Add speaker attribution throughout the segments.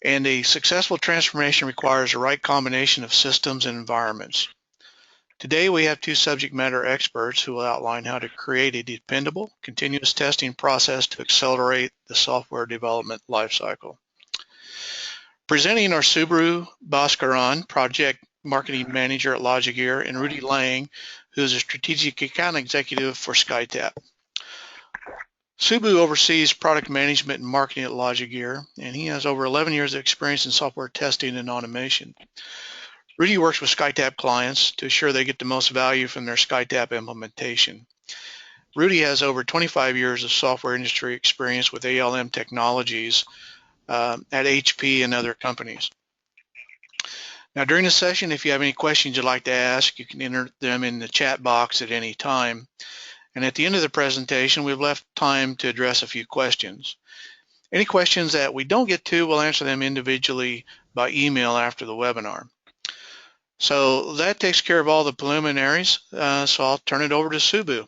Speaker 1: and a successful transformation requires the right combination of systems and environments. Today we have two subject matter experts who will outline how to create a dependable, continuous testing process to accelerate the software development lifecycle. Presenting are Subru Bhaskaran, Project Marketing Manager at Logigear, and Rudy Lang, who is a Strategic Account Executive for SkyTap. Subru oversees product management and marketing at Logigear, and he has over 11 years of experience in software testing and automation. Rudy works with SkyTap clients to ensure they get the most value from their SkyTap implementation. Rudy has over 25 years of software industry experience with ALM technologies at HP and other companies. Now, during the session, if you have any questions you'd like to ask, you can enter them in the chat box at any time. And at the end of the presentation, we've left time to address a few questions. Any questions that we don't get to, we'll answer them individually by email after the webinar. So that takes care of all the preliminaries. So I'll turn it over to Subru.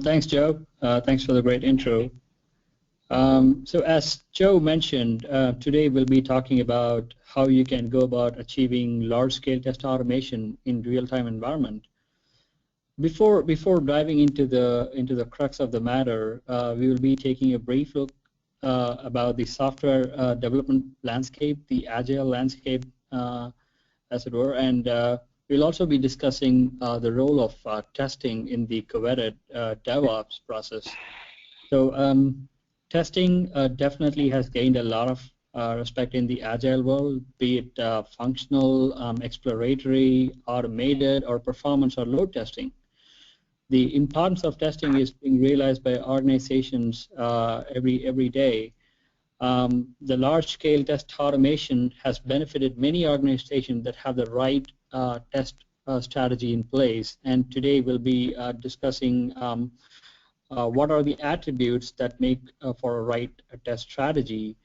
Speaker 2: Thanks, Joe. Thanks for the great intro. So as Joe mentioned, today we'll be talking about how you can go about achieving large-scale test automation in real-time environment. Before diving into the crux of the matter, we will be taking a brief look about the software development landscape, the agile landscape, as it were, and we'll also be discussing the role of testing in the coveted DevOps process. So testing definitely has gained a lot of respect in the agile world, be it functional, exploratory, automated, or performance or load testing. The importance of testing is being realized by organizations every day. The large-scale test automation has benefited many organizations that have the right test strategy in place, and today we'll be discussing what are the attributes that make for a right test strategy.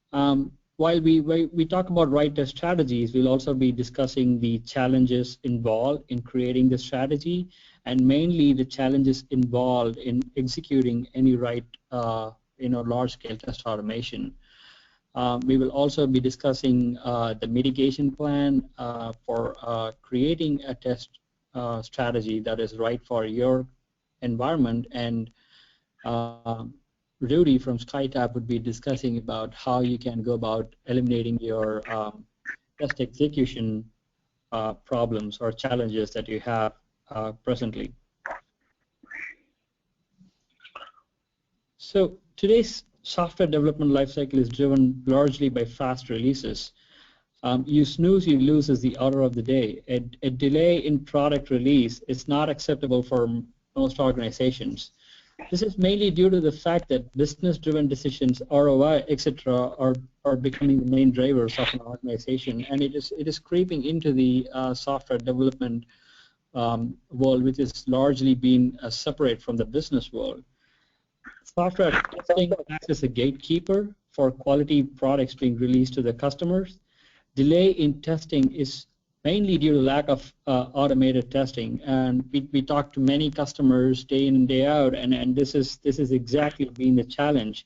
Speaker 2: While we talk about right test strategies, we'll also be discussing the challenges involved in creating the strategy, and mainly the challenges involved in executing any right large-scale test automation. We will also be discussing the mitigation plan for creating a test strategy that is right for your environment, and Rudy from SkyTap would be discussing about how you can go about eliminating your test execution problems or challenges that you have presently. So today's software development lifecycle is driven largely by fast releases. You snooze, you lose is the order of the day. A delay in product release is not acceptable for most organizations. This is mainly due to the fact that business-driven decisions, ROI, etc., are becoming the main drivers of an organization, and it is creeping into the software development world, which is largely being separate from the business world. Software testing acts as a gatekeeper for quality products being released to the customers. Delay in testing is mainly due to lack of automated testing, and we talk to many customers day in and day out, and this is exactly being the challenge.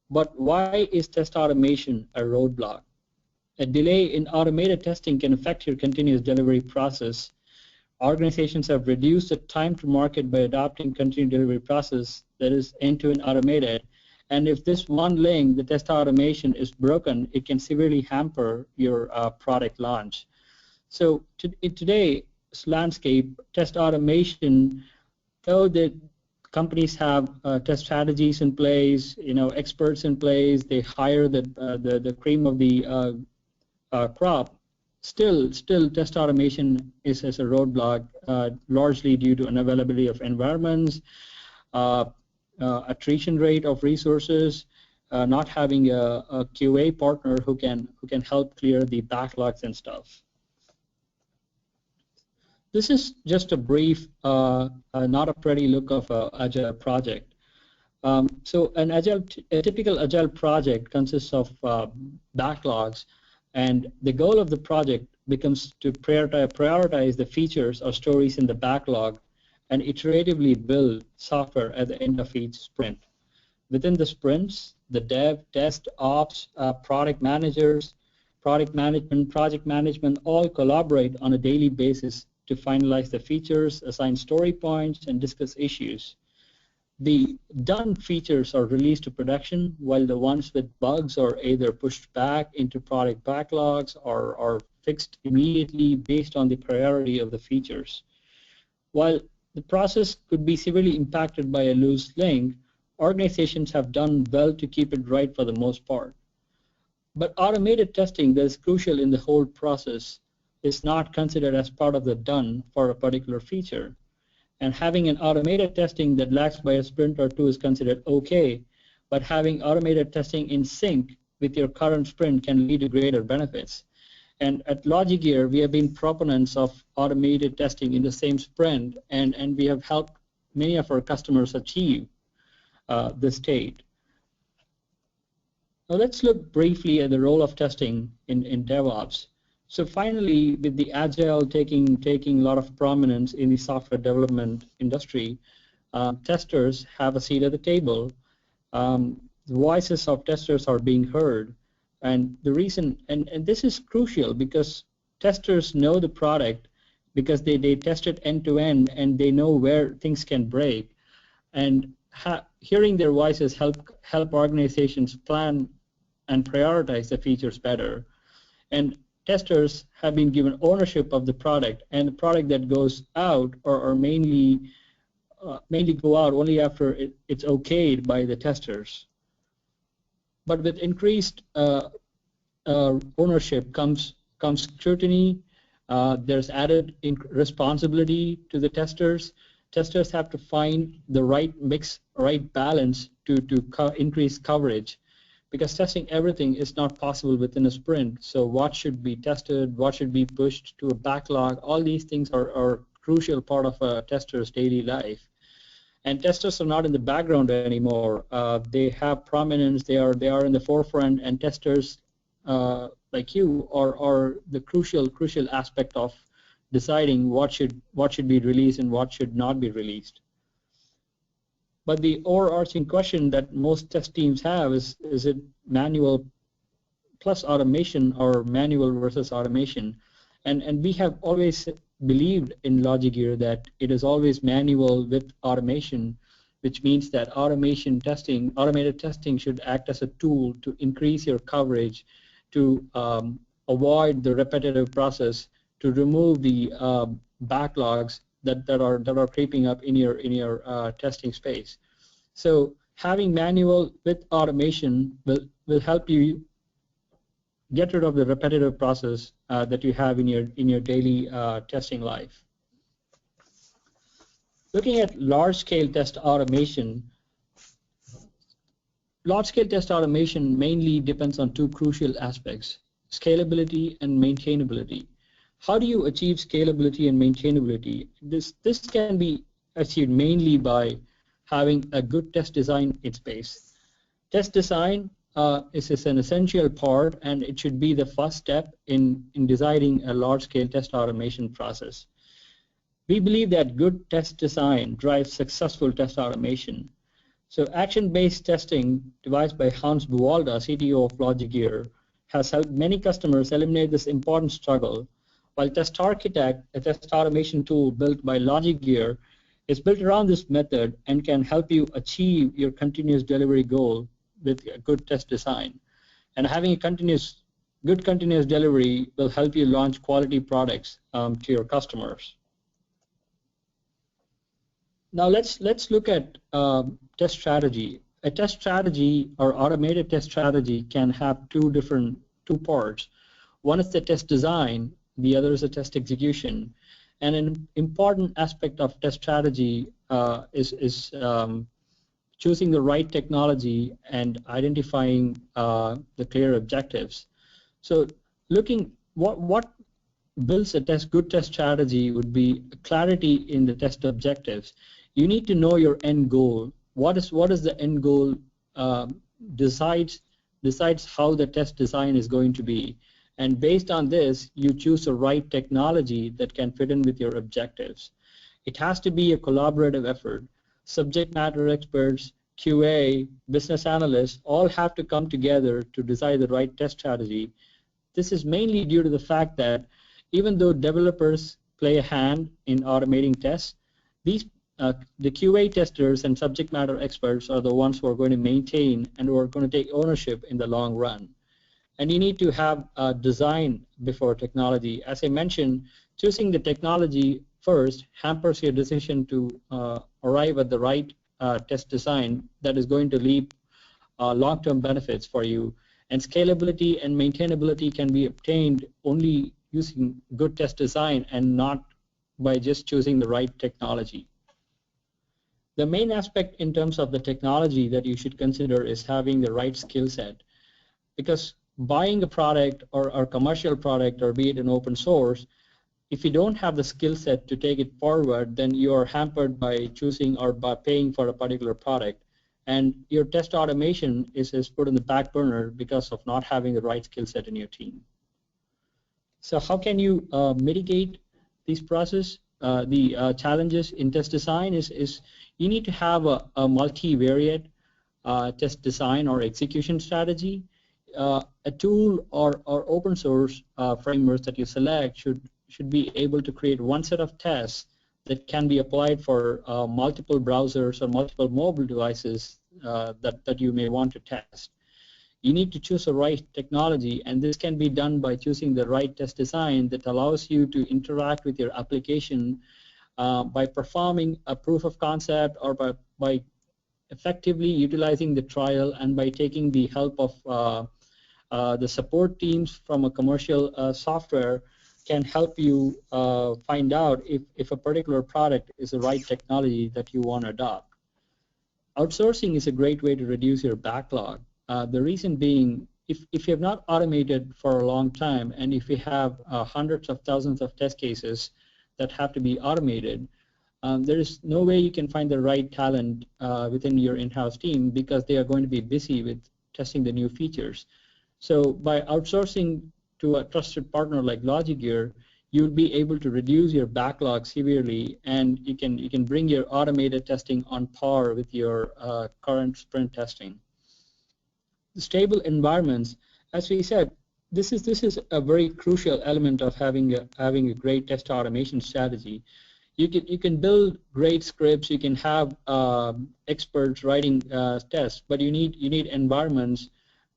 Speaker 2: But why is test automation a roadblock? A delay in automated testing can affect your continuous delivery process. Organizations have reduced the time to market by adopting continuous delivery process that is end-to-end automated, and if this one link, the test automation, is broken, it can severely hamper your product launch. So in today's landscape, test automation, though that companies have test strategies in place, experts in place, they hire the cream of the crop, still test automation is as a roadblock, largely due to unavailability of environments, attrition rate of resources, not having a QA partner who can help clear the backlogs and stuff. This is just a brief, not a pretty look of an agile project. So a typical agile project consists of backlogs, and the goal of the project becomes to prioritize the features or stories in the backlog and iteratively build software at the end of each sprint. Within the sprints, the dev, test, ops, product managers, product management, project management all collaborate on a daily basis to finalize the features, assign story points, and discuss issues. The done features are released to production, while the ones with bugs are either pushed back into product backlogs or are fixed immediately based on the priority of the features. While the process could be severely impacted by a loose link, organizations have done well to keep it right for the most part. But automated testing that is crucial in the whole process is not considered as part of the done for a particular feature. And having an automated testing that lags by a sprint or two is considered okay, but having automated testing in sync with your current sprint can lead to greater benefits. And at LogiGear, we have been proponents of automated testing in the same sprint, and we have helped many of our customers achieve this state. Now let's look briefly at the role of testing in DevOps. So finally, with the Agile taking a lot of prominence in the software development industry, testers have a seat at the table. The voices of testers are being heard. And the reason, and this is crucial because testers know the product because they test it end to end and they know where things can break. And hearing their voices help organizations plan and prioritize the features better. And testers have been given ownership of the product, and the product that goes out or mainly go out only after it's okayed by the testers. But with increased ownership comes scrutiny. There's added responsibility to the testers. Testers have to find the right mix, right balance to increase coverage, because testing everything is not possible within a sprint. So what should be tested, what should be pushed to a backlog, all these things are a crucial part of a tester's daily life. And testers are not in the background anymore. They have prominence, they are in the forefront, and testers like you are the crucial aspect of deciding what should be released and what should not be released. But the overarching question that most test teams have is it manual plus automation or manual versus automation? And we have always believed in LogiGear that it is always manual with automation, which means that automated testing should act as a tool to increase your coverage, to avoid the repetitive process, to remove the backlogs that are creeping up in your testing space. So having manual with automation will help you get rid of the repetitive process that you have in your daily testing life. Looking at large-scale test automation, large-scale test automation mainly depends on two crucial aspects: scalability and maintainability. How do you achieve scalability and maintainability? This can be achieved mainly by having a good test design in space. Test design is an essential part, and it should be the first step in designing a large-scale test automation process. We believe that good test design drives successful test automation. So action-based testing, devised by Hans Buwalda, CTO of LogiGear, has helped many customers eliminate this important struggle, while Test Architect, a test automation tool built by LogiGear, is built around this method and can help you achieve your continuous delivery goal with a good test design. And having a good continuous delivery will help you launch quality products to your customers. Now let's look at test strategy. A test strategy or automated test strategy can have two parts. One is the test design, the other is the test execution. And an important aspect of test strategy is choosing the right technology and identifying the clear objectives. So looking what builds a good test strategy would be clarity in the test objectives. You need to know your end goal. What is the end goal decides how the test design is going to be. And based on this, you choose the right technology that can fit in with your objectives. It has to be a collaborative effort. Subject matter experts QA, business analysts all have to come together to decide the right test strategy. This is mainly due to the fact that even though developers play a hand in automating tests, these the QA testers and subject matter experts are the ones who are going to maintain and who are going to take ownership in the long run. And you need to have design before technology. As I mentioned, choosing the technology first hampers your decision to arrive at the right test design that is going to lead long-term benefits for you. And scalability and maintainability can be obtained only using good test design and not by just choosing the right technology. The main aspect in terms of the technology that you should consider is having the right skill set, because buying a product or commercial product, or be it an open source, if you don't have the skill set to take it forward, then you are hampered by choosing or by paying for a particular product. And your test automation is put in the back burner because of not having the right skill set in your team. So how can you mitigate these process? The challenges in test design is you need to have a multivariate test design or execution strategy. A tool or open source frameworks that you select should be able to create one set of tests that can be applied for multiple browsers or multiple mobile devices that you may want to test. You need to choose the right technology, and this can be done by choosing the right test design that allows you to interact with your application by performing a proof of concept, or by effectively utilizing the trial, and by taking the help of the support teams from a commercial software can help you find out if a particular product is the right technology that you want to adopt. Outsourcing is a great way to reduce your backlog. The reason being, if you have not automated for a long time, and if you have hundreds of thousands of test cases that have to be automated, there is no way you can find the right talent within your in-house team, because they are going to be busy with testing the new features. So by outsourcing to a trusted partner like LogiGear, you'll be able to reduce your backlog severely, and you can bring your automated testing on par with your current sprint testing. The stable environments, as we said, this is a very crucial element of having a great test automation strategy. You can build great scripts, you can have experts writing tests, but you need environments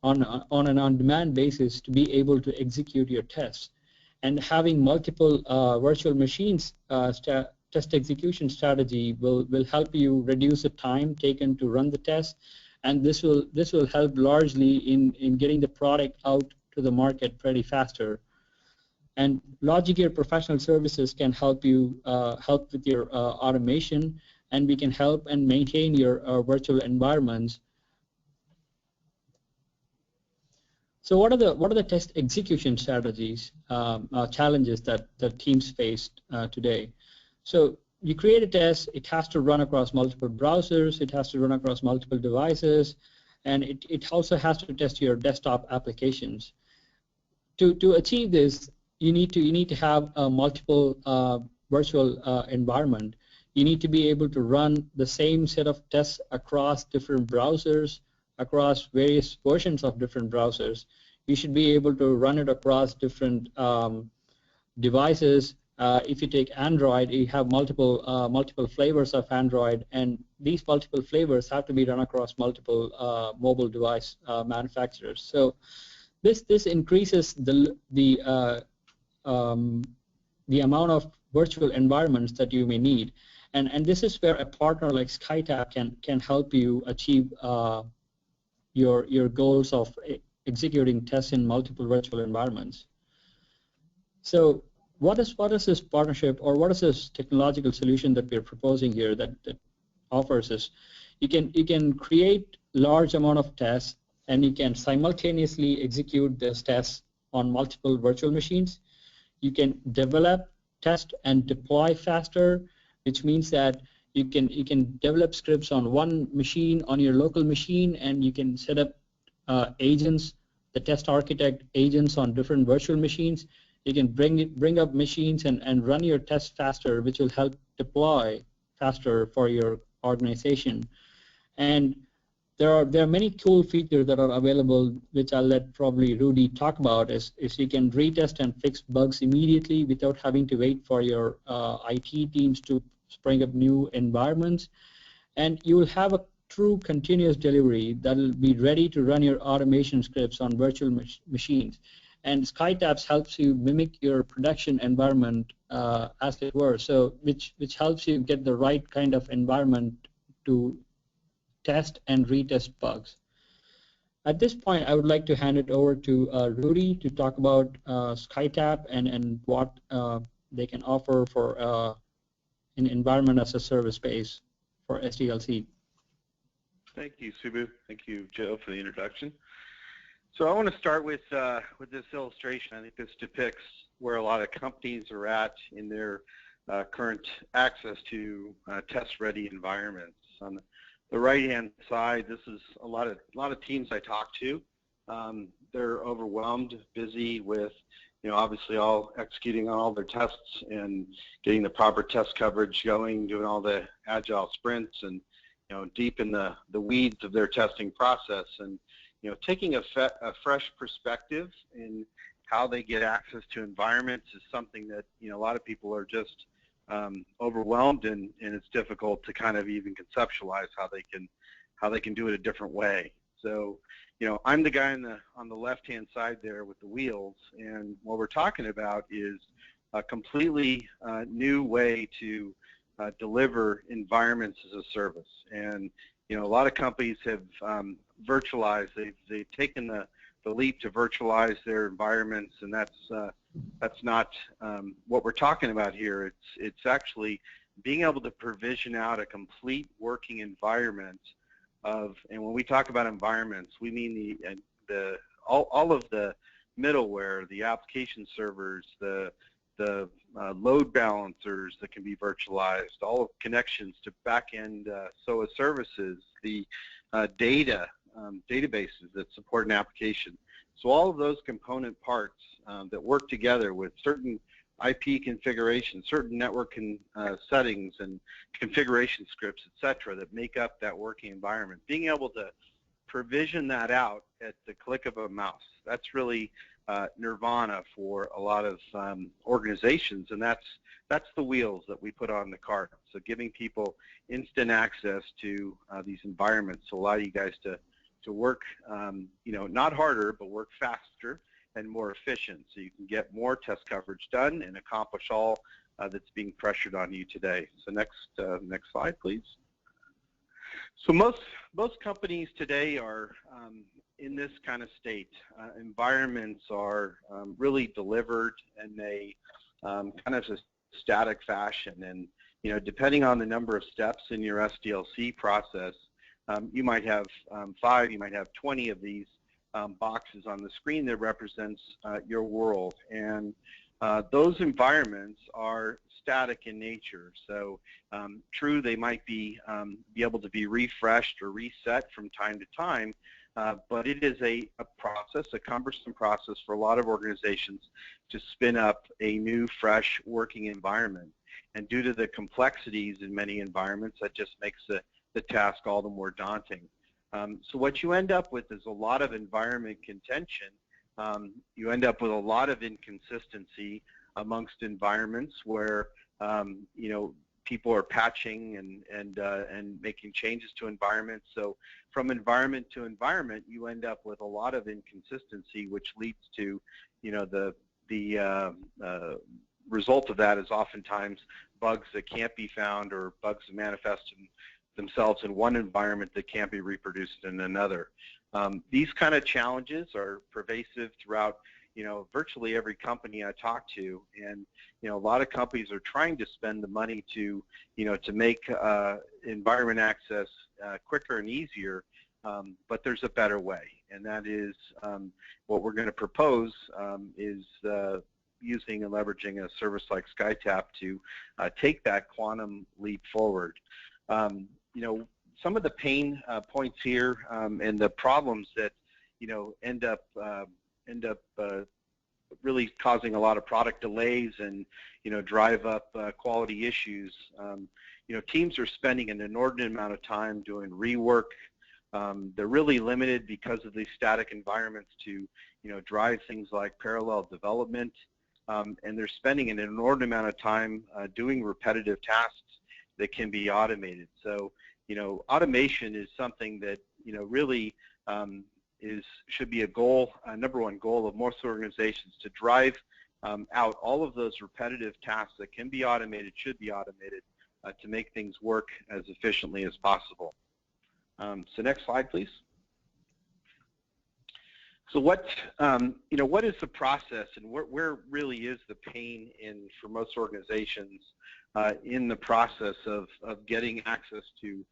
Speaker 2: on an on-demand basis to be able to execute your tests. And having multiple virtual machines test execution strategy will help you reduce the time taken to run the test, and this will help largely in getting the product out to the market pretty faster. And LogiGear Professional Services can help you help with your automation, and we can help and maintain your virtual environments. So what are the test execution strategies, challenges that teams face today? So you create a test, it has to run across multiple browsers, it has to run across multiple devices, and it also has to test your desktop applications. To achieve this, you need to have a multiple virtual environment. You need to be able to run the same set of tests across different browsers, across various versions of different browsers. You should be able to run it across different devices. If you take Android, you have multiple flavors of Android, and these multiple flavors have to be run across multiple mobile device manufacturers. So this increases the amount of virtual environments that you may need, and this is where a partner like SkyTab can help you achieve your goals of executing tests in multiple virtual environments. So what is this partnership, or what is this technological solution that we're proposing here that offers us? You can create large amount of tests, and you can simultaneously execute those tests on multiple virtual machines. You can develop, test, and deploy faster, which means that you can develop scripts on one machine, on your local machine, and you can set up agents, the test architect agents on different virtual machines. You can bring up machines and run your tests faster, which will help deploy faster for your organization. And there are many cool features that are available, which I'll let probably Rudy talk about. Is you can retest and fix bugs immediately without having to wait for your IT teams to spring up new environments, and you will have a true continuous delivery that will be ready to run your automation scripts on virtual machines. And SkyTabs helps you mimic your production environment as it were, so which helps you get the right kind of environment to test and retest bugs. At this point, I would like to hand it over to Rudy to talk about SkyTab and what they can offer for an environment as a service space for SDLC.
Speaker 3: Thank you, Subbu. Thank you, Joe, for the introduction. So I want to start with this illustration. I think this depicts where a lot of companies are at in their current access to test-ready environments. On the right-hand side, this is a lot of teams I talk to. They're overwhelmed, busy with, obviously all executing on all their tests and getting the proper test coverage going, doing all the agile sprints, and deep in the weeds of their testing process, and taking a fresh perspective in how they get access to environments is something that a lot of people are just overwhelmed, and it's difficult to kind of even conceptualize how they can do it a different way. So I'm the guy on the left-hand side there with the wheels, and what we're talking about is a completely new way to deliver environments as a service. And a lot of companies have virtualized. They've taken the leap to virtualize their environments, and that's not what we're talking about here. It's actually being able to provision out a complete working environment of, and when we talk about environments, we mean all of the middleware, the application servers, the load balancers that can be virtualized, all of connections to back-end SOA services, the databases that support an application. So all of those component parts that work together with certain IP configurations, certain network settings and configuration scripts, etc., that make up that working environment. Being able to provision that out at the click of a mouse, that's really nirvana for a lot of organizations, and that's the wheels that we put on the cart. So giving people instant access to these environments to allow you guys to work, not harder, but work faster and more efficient, so you can get more test coverage done and accomplish all that's being pressured on you today. So next slide, please. So most companies today are in this kind of state. Environments are really delivered in a kind of a static fashion, and depending on the number of steps in your SDLC process, you might have 5, you might have 20 of these boxes on the screen that represents your world, and those environments are static in nature. So true, they might be able to be refreshed or reset from time to time, but it is a process, a cumbersome process for a lot of organizations to spin up a new, fresh working environment. And due to the complexities in many environments, that just makes the task all the more daunting. So what you end up with is a lot of environment contention. You end up with a lot of inconsistency amongst environments where people are patching and making changes to environments. So from environment to environment, you end up with a lot of inconsistency, which leads to the result of that is oftentimes bugs that can't be found, or bugs that manifest themselves in one environment that can't be reproduced in another. These kind of challenges are pervasive throughout virtually every company I talk to, and a lot of companies are trying to spend the money to make environment access quicker and easier, but there's a better way, and that is what we're going to propose is using and leveraging a service like SkyTab to take that quantum leap forward. Some of the pain points here and the problems that end up really causing a lot of product delays and drive up quality issues. Teams are spending an inordinate amount of time doing rework, They're really limited because of these static environments to, drive things like parallel development, and they're spending an inordinate amount of time doing repetitive tasks that can be automated. So, automation is something that, really should be a goal, number one goal of most organizations, to drive out all of those repetitive tasks that can be automated, should be automated, to make things work as efficiently as possible. So next slide, please. So what is the process, and where really is the pain for most organizations in the process of getting access to,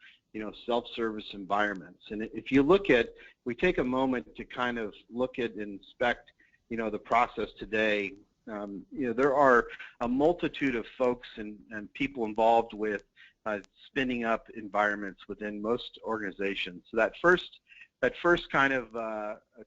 Speaker 3: self-service environments? And if you look at, we take a moment to kind of look at and inspect, the process today. There are a multitude of folks and people involved with spinning up environments within most organizations. So that first kind of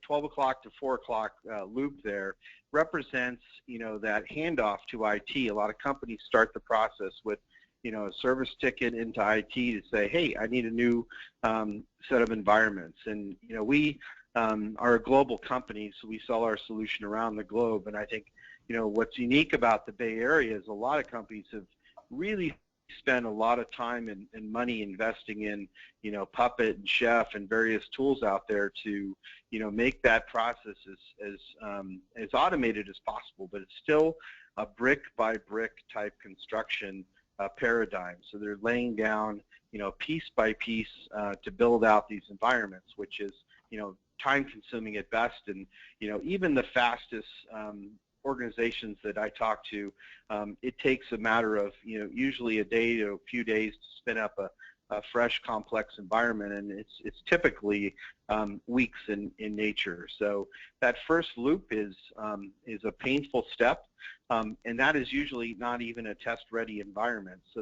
Speaker 3: 12 o'clock to 4 o'clock loop there represents, that handoff to IT. A lot of companies start the process with, a service ticket into IT to say, hey, I need a new set of environments. And, we are a global company, so we sell our solution around the globe. And I think, what's unique about the Bay Area is a lot of companies have really spent a lot of time and money investing in, Puppet and Chef and various tools out there to, make that process as automated as possible. But it's still a brick by brick type construction paradigm. So they're laying down, piece by piece to build out these environments, which is, time consuming at best. And, even the fastest organizations that I talk to, it takes a matter of, usually a day to a few days to spin up a fresh, complex environment, and it's typically weeks in nature. So that first loop is a painful step, and that is usually not even a test-ready environment. So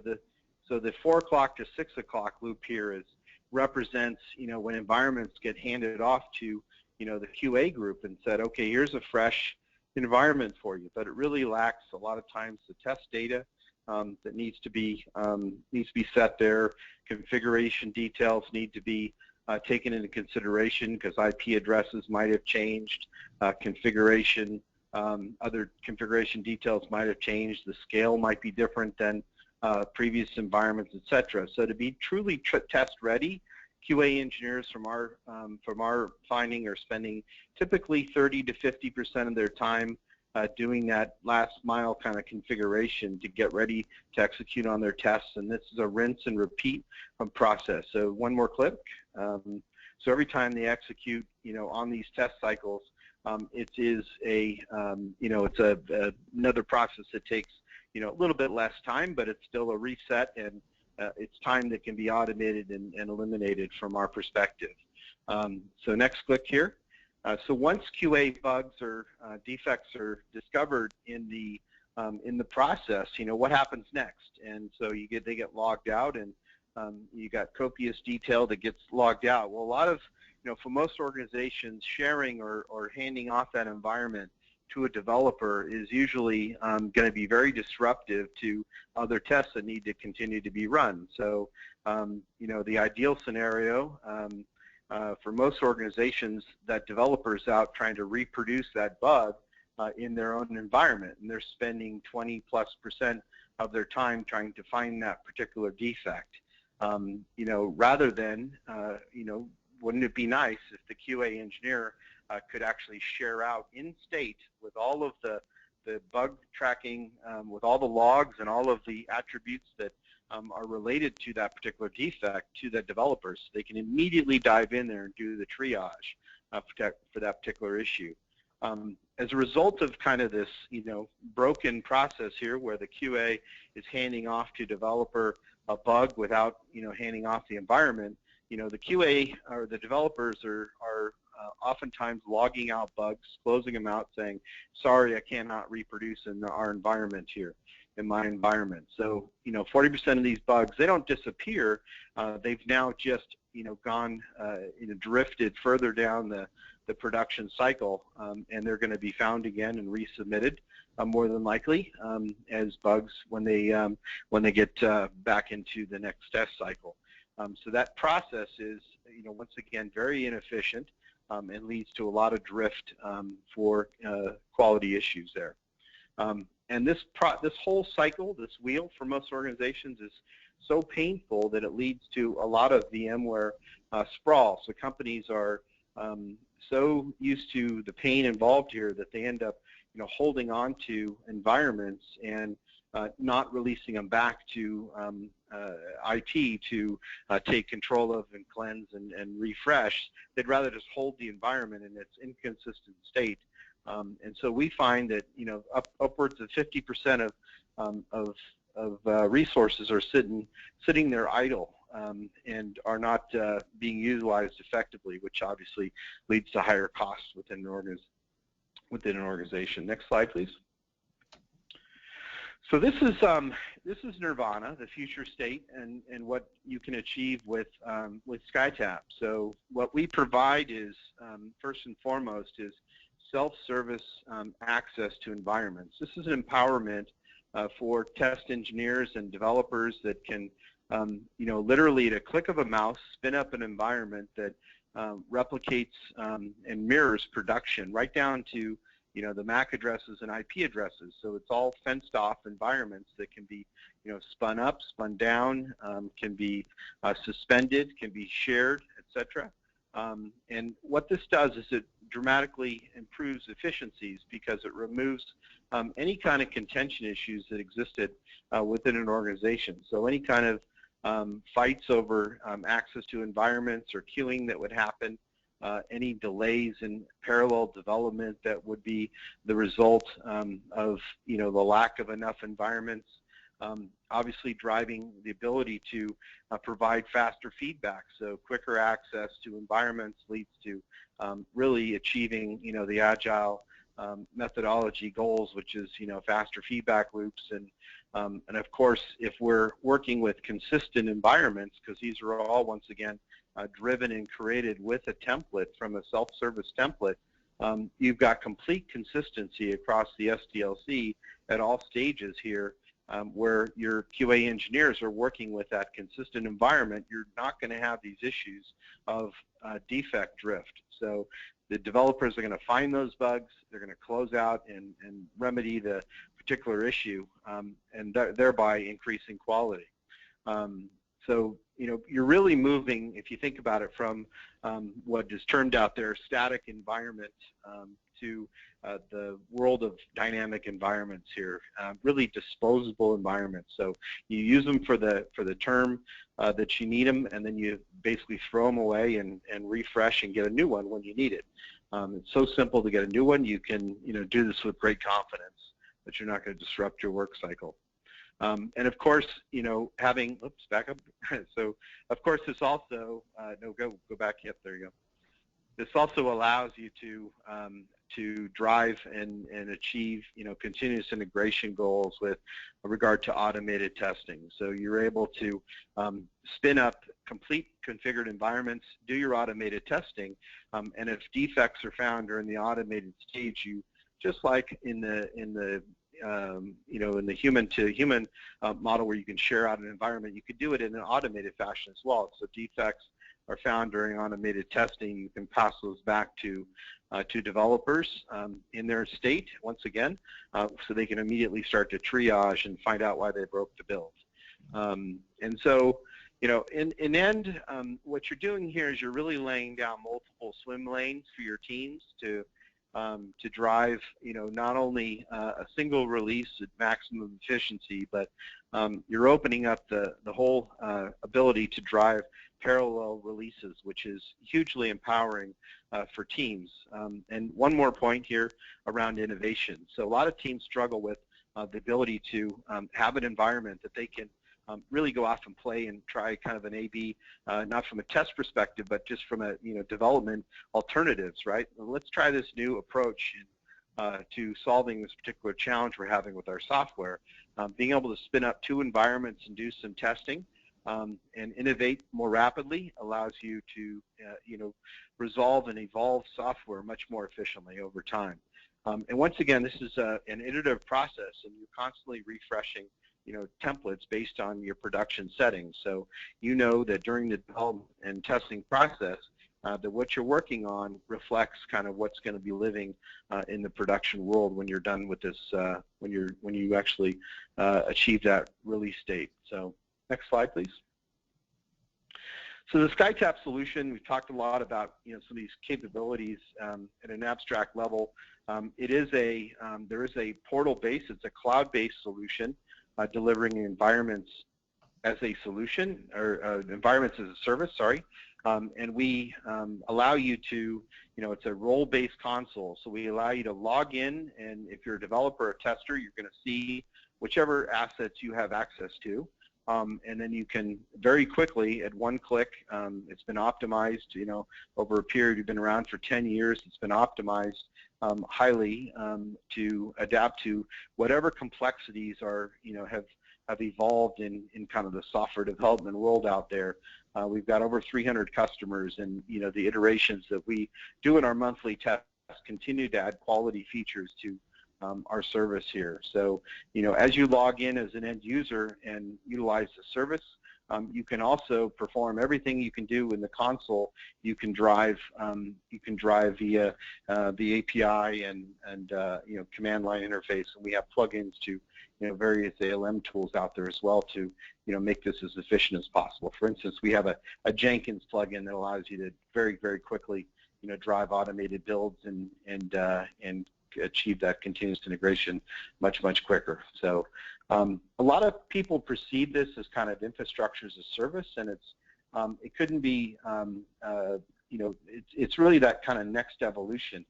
Speaker 3: the 4 o'clock to 6 o'clock loop here represents, when environments get handed off to, the QA group and said, okay, here's a fresh environment for you, but it really lacks a lot of times the test data that needs to be set there. Configuration details need to be taken into consideration because IP addresses might have changed. Other configuration details might have changed. The scale might be different than previous environments, etc. So to be truly test ready, QA engineers from our finding are spending typically 30 to 50% of their time doing that last mile kind of configuration to get ready to execute on their tests, and this is a rinse and repeat process. So one more click. So every time they execute, on these test cycles, it is another process that takes, a little bit less time, but it's still a reset, and it's time that can be automated and eliminated from our perspective. So next click here. So once QA bugs or defects are discovered in the process, what happens next? And so they get logged out, and you got copious detail that gets logged out. Well, a lot of, for most organizations, sharing or handing off that environment to a developer is usually going to be very disruptive to other tests that need to continue to be run. So, the ideal scenario for most organizations, that developers out trying to reproduce that bug in their own environment, and they're spending 20+% of their time trying to find that particular defect. Rather than, wouldn't it be nice if the QA engineer could actually share out in state with all of the bug tracking, with all the logs and all of the attributes that are related to that particular defect to the developers, so they can immediately dive in there and do the triage for that particular issue. As a result of kind of this, broken process here where the QA is handing off to developer a bug without, handing off the environment, the QA or the developers are oftentimes logging out bugs, closing them out, saying, sorry, I cannot reproduce in our environment here, in my environment. So, 40% of these bugs, they don't disappear. They've now just, gone, drifted further down the production cycle, and they're going to be found again and resubmitted, more than likely, as bugs when they get back into the next test cycle. So that process is, once again, very inefficient and leads to a lot of drift for quality issues there. And this whole cycle, this wheel for most organizations is so painful that it leads to a lot of VMware sprawl. So companies are so used to the pain involved here that they end up holding on to environments and not releasing them back to IT to take control of and cleanse and refresh. They'd rather just hold the environment in its inconsistent state. And so we find that upwards of 50% of resources are sitting there idle and are not being utilized effectively, which obviously leads to higher costs within an organization. Next slide, please. So this is Nirvana, the future state, and what you can achieve with SkyTab. So what we provide is first and foremost is self-service access to environments. This is an empowerment for test engineers and developers that can, literally at a click of a mouse, spin up an environment that replicates and mirrors production right down to the MAC addresses and IP addresses. So it's all fenced off environments that can be spun up, spun down, can be suspended, can be shared, etc. And what this does is it dramatically improves efficiencies because it removes any kind of contention issues that existed within an organization. So any kind of fights over access to environments or queuing that would happen, any delays in parallel development that would be the result of the lack of enough environments, obviously driving the ability to provide faster feedback. So quicker access to environments leads to really achieving the agile methodology goals, which is faster feedback loops, and of course if we're working with consistent environments, because these are all once again driven and created with a template from a self-service template, you've got complete consistency across the SDLC at all stages here, where your QA engineers are working with that consistent environment. You're not going to have these issues of defect drift. So the developers are going to find those bugs, they're going to close out and remedy the particular issue, and thereby increasing quality. So you're really moving, if you think about it, from what is termed out there static environment to the world of dynamic environments here, really disposable environments. So you use them for the term that you need them, and then you basically throw them away and refresh and get a new one when you need it. It's so simple to get a new one. You can do this with great confidence that you're not going to disrupt your work cycle. And of course, having, oops, back up. So of course this also, no, go back, yep, there you go. This also allows you to drive and achieve, continuous integration goals with regard to automated testing. So you're able to spin up complete configured environments, do your automated testing, and if defects are found during the automated stage, you, just like in the human-to-human model where you can share out an environment, you could do it in an automated fashion as well. So defects are found during automated testing, you can pass those back to developers in their state, once again, so they can immediately start to triage and find out why they broke the build. And so, in end, what you're doing here is you're really laying down multiple swim lanes for your teams to drive, not only a single release at maximum efficiency, but you're opening up the whole ability to drive parallel releases, which is hugely empowering for teams. And one more point here around innovation. So a lot of teams struggle with the ability to have an environment that they can really go off and play and try kind of an A/B, not from a test perspective, but just from a development alternatives, right? Well, let's try this new approach to solving this particular challenge we're having with our software. Being able to spin up two environments and do some testing and innovate more rapidly allows you to resolve and evolve software much more efficiently over time. And once again, this is an iterative process, and you're constantly refreshing templates based on your production settings. So you know that during the development and testing process, that what you're working on reflects kind of what's going to be living in the production world when you're done with this, when you actually achieve that release date. So next slide, please. So the SkyTab solution, we've talked a lot about some of these capabilities at an abstract level. There is a portal base. It's a cloud-based solution delivering environments as a solution, or environments as a service. Sorry. And we allow you to, it's a role-based console. So we allow you to log in, and if you're a developer or tester, you're going to see whichever assets you have access to. And then you can very quickly, at one click, it's been optimized, over a period, you've been around for 10 years, it's been optimized highly to adapt to whatever complexities are, have evolved in kind of the software development world out there. We've got over 300 customers, and the iterations that we do in our monthly tests continue to add quality features to our service here. So, as you log in as an end user and utilize the service, you can also perform everything you can do in the console. You can drive via the API and command line interface, and we have plugins to various ALM tools out there as well to make this as efficient as possible. For instance, we have a Jenkins plugin that allows you to very, very quickly drive automated builds and achieve that continuous integration much quicker. So a lot of people perceive this as kind of infrastructure as a service, and it couldn't be it's really that kind of next evolution.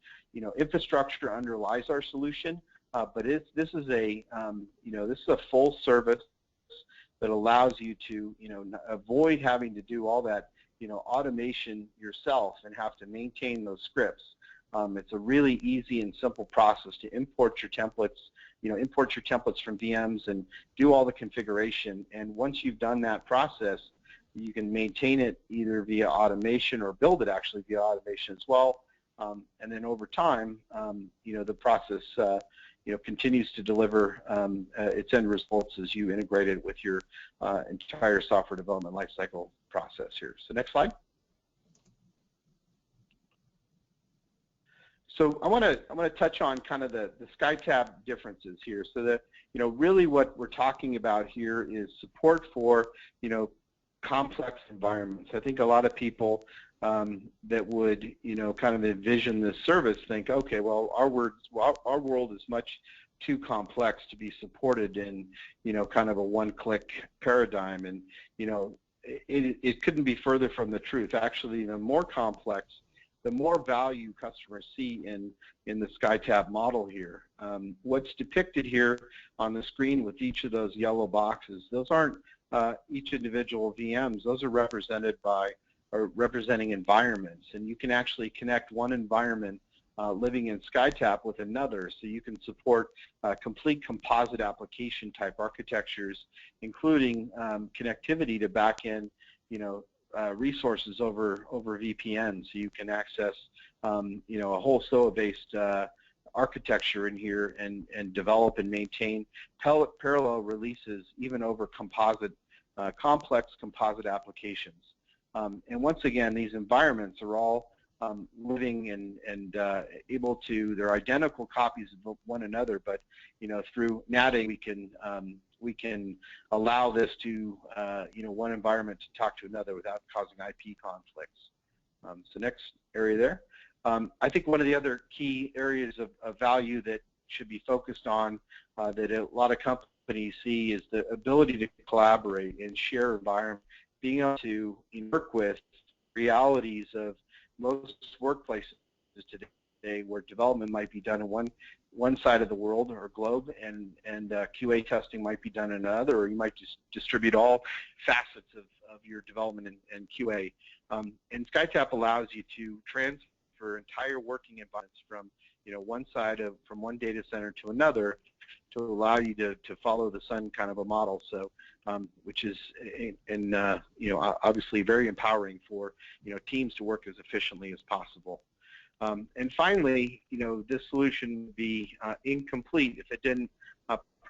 Speaker 3: Infrastructure underlies our solution, but this is a full service that allows you to avoid having to do all that automation yourself and have to maintain those scripts. It's a really easy and simple process to import your templates, from VMs and do all the configuration. And once you've done that process, you can maintain it either via automation or build it actually via automation as well. And then over time, the process, continues to deliver its end results as you integrate it with your entire software development lifecycle process here. So next slide. So I want to touch on kind of the SkyTab differences here. So that really what we're talking about here is support for complex environments. I think a lot of people that would kind of envision this service think, okay, well our world is much too complex to be supported in kind of a one-click paradigm, and it couldn't be further from the truth. Actually, the more complex, the more value customers see in the SkyTab model here. What's depicted here on the screen with each of those yellow boxes, those aren't each individual VMs. Those are represented by or representing environments, and you can actually connect one environment living in SkyTab with another, so you can support complete composite application type architectures, including connectivity to back-end resources over VPN, so you can access a whole SOA-based architecture in here and develop and maintain parallel releases even over complex composite applications. And once again, these environments are all living and able to, they're identical copies of one another, but through NATing we can allow this to one environment to talk to another without causing IP conflicts. So next area there. I think one of the other key areas of value that should be focused on that a lot of companies see is the ability to collaborate and share environment, being able to work with realities of most workplaces today where development might be done in one side of the world or globe, and QA testing might be done in another, or you might just distribute all facets of your development and QA. And SkyTab allows you to transfer entire working environments from from one data center to another to allow you to follow the sun kind of a model. So which is obviously very empowering for teams to work as efficiently as possible. And finally, this solution would be incomplete if it didn't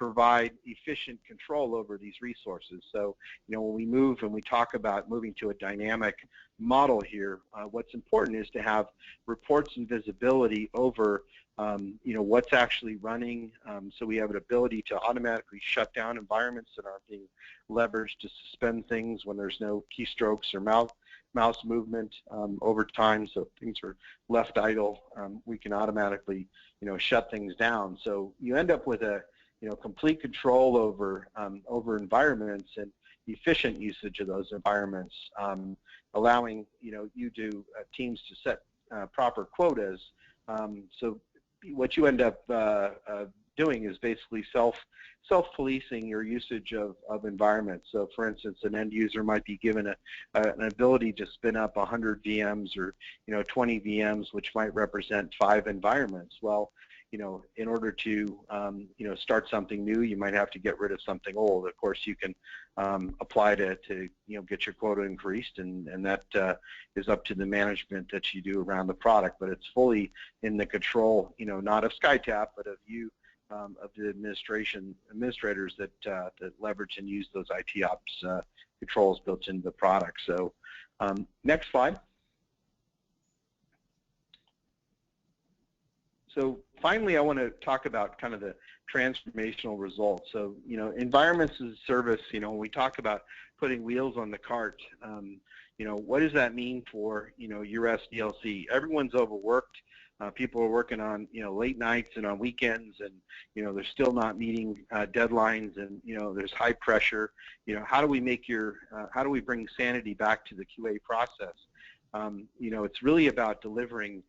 Speaker 3: provide efficient control over these resources. So, when we move and we talk about moving to a dynamic model here, what's important is to have reports and visibility over, what's actually running, so we have an ability to automatically shut down environments that aren't being leveraged to suspend things when there's no keystrokes or mouse movement over time. So if things are left idle, we can automatically, shut things down. So you end up with a, complete control over environments and efficient usage of those environments, allowing, you to teams to set proper quotas. So what you end up doing is basically self-policing your usage of environments. So for instance, an end user might be given an ability to spin up 100 VMs or 20 VMs, which might represent 5 environments. Well, in order to start something new, you might have to get rid of something old. Of course, you can apply to get your quota increased, and that is up to the management that you do around the product. But it's fully in the control, not of SkyTap, but of you, of the administrators that leverage and use those IT ops controls built into the product. So next slide. So finally, I want to talk about kind of the transformational results. So, environments as a service, when we talk about putting wheels on the cart, what does that mean for, your SDLC? Everyone's overworked. People are working on, late nights and on weekends, and, they're still not meeting deadlines, and, there's high pressure. How do we make how do we bring sanity back to the QA process? It's really about delivering,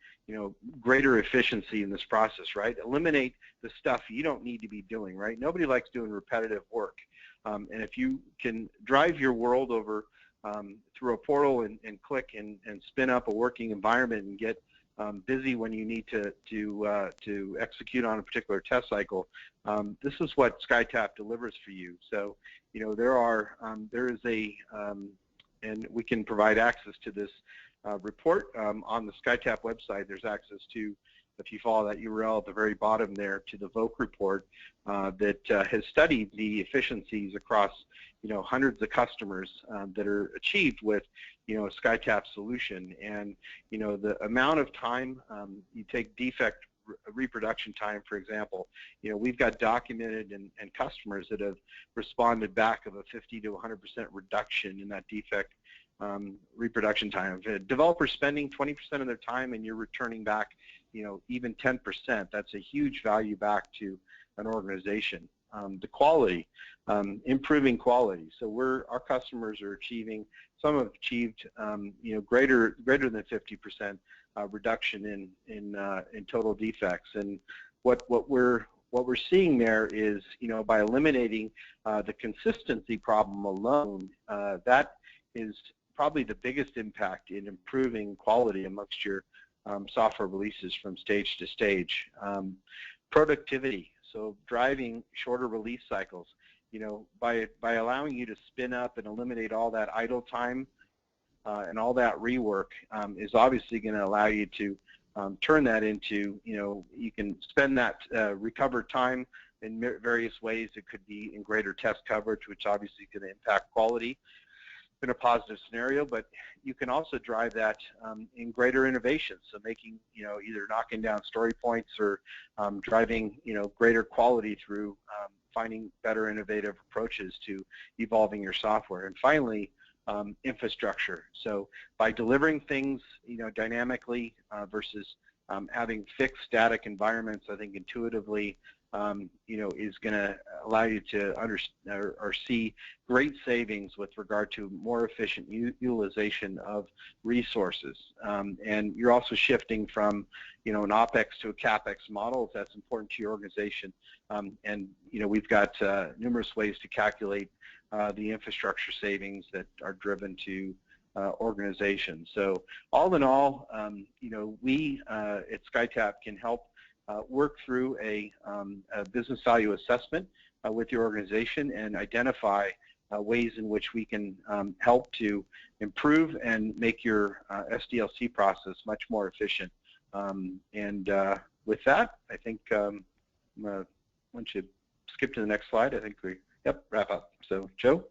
Speaker 3: greater efficiency in this process, right? Eliminate the stuff you don't need to be doing, right? Nobody likes doing repetitive work. And if you can drive your world over through a portal and click and spin up a working environment and get busy when you need to execute on a particular test cycle, this is what SkyTap delivers for you. So, there is a, and we can provide access to this report on the SkyTap website. There's access to, if you follow that URL at the very bottom there, to the VOC report that has studied the efficiencies across, hundreds of customers that are achieved with, a SkyTap solution. And, the amount of time you take defect reproduction time, for example, we've got documented and customers that have responded back of a 50 to 100% reduction in that defect reproduction time. If developers spending 20% of their time and you're returning back, even 10%, that's a huge value back to an organization. The quality, improving quality. So our customers are achieving, some have achieved, greater than 50% reduction in total defects. And what we're seeing there is, by eliminating the consistency problem alone, that is probably the biggest impact in improving quality amongst your software releases from stage to stage. Productivity, so driving shorter release cycles. By allowing you to spin up and eliminate all that idle time and all that rework is obviously going to allow you to turn that into, you can spend that recovered time in various ways. It could be in greater test coverage, which obviously is going to impact quality in a positive scenario, but you can also drive that in greater innovation. So making, either knocking down story points or driving, greater quality through finding better innovative approaches to evolving your software. And finally, infrastructure. So by delivering things, dynamically versus having fixed static environments, I think intuitively, is going to allow you to understand or see great savings with regard to more efficient utilization of resources. And you're also shifting from, an OpEx to a CapEx model if that's important to your organization. And, we've got numerous ways to calculate the infrastructure savings that are driven to organizations. So all in all, we at SkyTap can help work through a business value assessment with your organization and identify ways in which we can help to improve and make your SDLC process much more efficient. And with that, I think I want you to skip to the next slide. I think we, yep, wrap up. So Joe?